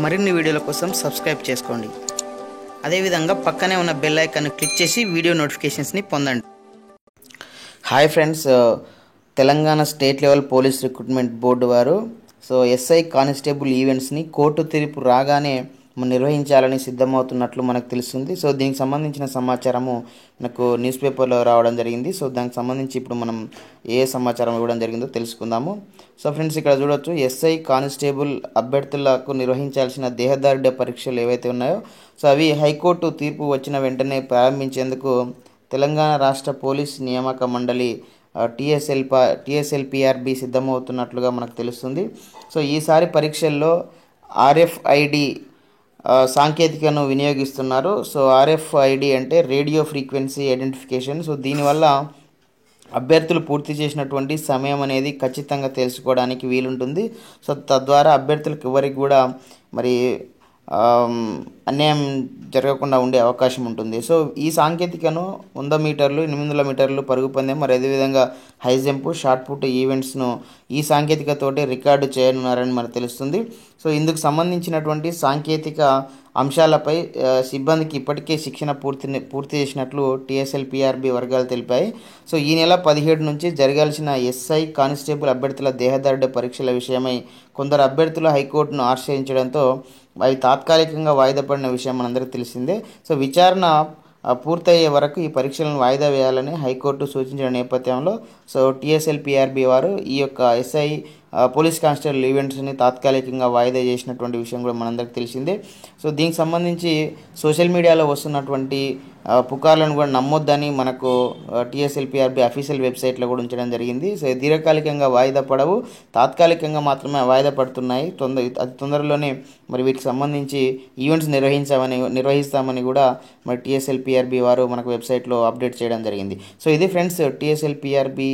మరిన్ని వీడియోల కోసం సబ్స్క్రైబ్ చేసుకోండి. అదేవిధంగా పక్కనే ఉన్న బెల్ ఐకాన్ క్లిక్ చేసి వీడియో నోటిఫికేషన్స్ని పొందండి. Hi friends, Telangana state level police recruitment board వారు ఎస్ఐ కానిస్టేబుల్ ఈవెంట్స్ని కోర్టు తీర్పు రాగానే నిర్వహించాలని సిద్ధమవుతున్నట్లు మనకు తెలుస్తుంది. దీనికి సంబంధించిన సమాచారము మనకు న్యూస్ పేపర్లో రావడం జరిగింది. దానికి సంబంధించి ఇప్పుడు మనం ఏ సమాచారం ఇవ్వడం జరిగిందో తెలుసుకుందాము. ఫ్రెండ్స్, ఇక్కడ చూడొచ్చు, ఎస్ఐ కానిస్టేబుల్ అభ్యర్థులకు నిర్వహించాల్సిన దేహదారుఢ్య పరీక్షలు ఏవైతే ఉన్నాయో అవి హైకోర్టు తీర్పు వచ్చిన వెంటనే ప్రారంభించేందుకు తెలంగాణ రాష్ట్ర పోలీస్ నియామక మండలి టీఎస్ఎల్పిఆర్బి సిద్ధమవుతున్నట్లుగా మనకు తెలుస్తుంది. ఈసారి పరీక్షల్లో ఆర్ఎఫ్ఐడి సాంకేతికను వినియోగిస్తున్నారు. ఆర్ఎఫ్ఐడి అంటే రేడియో ఫ్రీక్వెన్సీ ఐడెంటిఫికేషన్. దీనివల్ల అభ్యర్థులు పూర్తి చేసినటువంటి సమయం అనేది ఖచ్చితంగా తెలుసుకోవడానికి వీలుంటుంది. తద్వారా అభ్యర్థులకు ఎవరికి కూడా మరి అన్యాయం జరగకుండా ఉండే అవకాశం ఉంటుంది. ఈ సాంకేతికను 100 మీటర్లు, 800 మీటర్లు పరుగు పందెం, మరి అదేవిధంగా హై జంప్, షార్ట్ పుట్ ఈవెంట్స్ను ఈ సాంకేతికతోటి రికార్డు చేయనున్నారని మనకు తెలుస్తుంది. ఇందుకు సంబంధించినటువంటి సాంకేతిక అంశాలపై సిబ్బందికి ఇప్పటికే శిక్షణ పూర్తి చేసినట్లు టీఎస్ఎల్పిఆర్బి వర్గాలు తెలిపాయి. ఈ నెల 17 నుంచి జరగాల్సిన ఎస్ఐ కానిస్టేబుల్ అభ్యర్థుల దేహదారుఢ్య పరీక్షల విషయమై కొందరు అభ్యర్థులు హైకోర్టును ఆశ్రయించడంతో అవి తాత్కాలికంగా వాయిదా పడిన విషయం మనందరికీ తెలిసిందే. విచారణ పూర్తయ్యే వరకు ఈ పరీక్షలను వాయిదా వేయాలని హైకోర్టు సూచించిన నేపథ్యంలో టీఎస్ఎల్పిఆర్బి వారు ఈ యొక్క ఎస్ఐ పోలీస్ కానిస్టేబుల్ ఈవెంట్స్ని తాత్కాలికంగా వాయిదా చేసినటువంటి విషయం కూడా మనందరికీ తెలిసిందే. దీనికి సంబంధించి సోషల్ మీడియాలో వస్తున్నటువంటి పుకార్లను కూడా నమ్మొద్దని మనకు టీఎస్ఎల్పిఆర్బి అఫీషియల్ వెబ్సైట్లో కూడా ఉంచడం జరిగింది. దీర్ఘకాలికంగా వాయిదా పడవు, తాత్కాలికంగా మాత్రమే వాయిదా పడుతున్నాయి. అతి తొందరలోనే మరి వీటికి సంబంధించి ఈవెంట్స్ నిర్వహిస్తామని కూడా మరి టీఎస్ఎల్పిఆర్బి వారు మనకు వెబ్సైట్లో అప్డేట్ చేయడం జరిగింది. ఇది friends, TSLPRB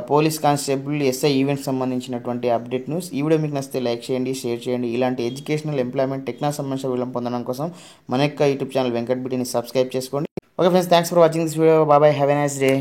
police constable SI events సంబంధించినటువంటి అప్డేట్ న్యూస్. ఈ వీడియో మీకు నచ్చితే లైక్ చేయండి, షేర్ చేయండి. ఇలాంటి ఎడ్యుకేషనల్, ఎంప్లాయ్మెంట్, టెక్నాలజీ సంబంధించిన వీడియోలను పొందడం కోసం మన యొక్క యూట్యూబ్ ఛానల్ వెంకట్ బిటిని సబ్స్క్రైబ్ చేసుకోండి. Okay friends, thanks for watching this video. Bye, have a nice day.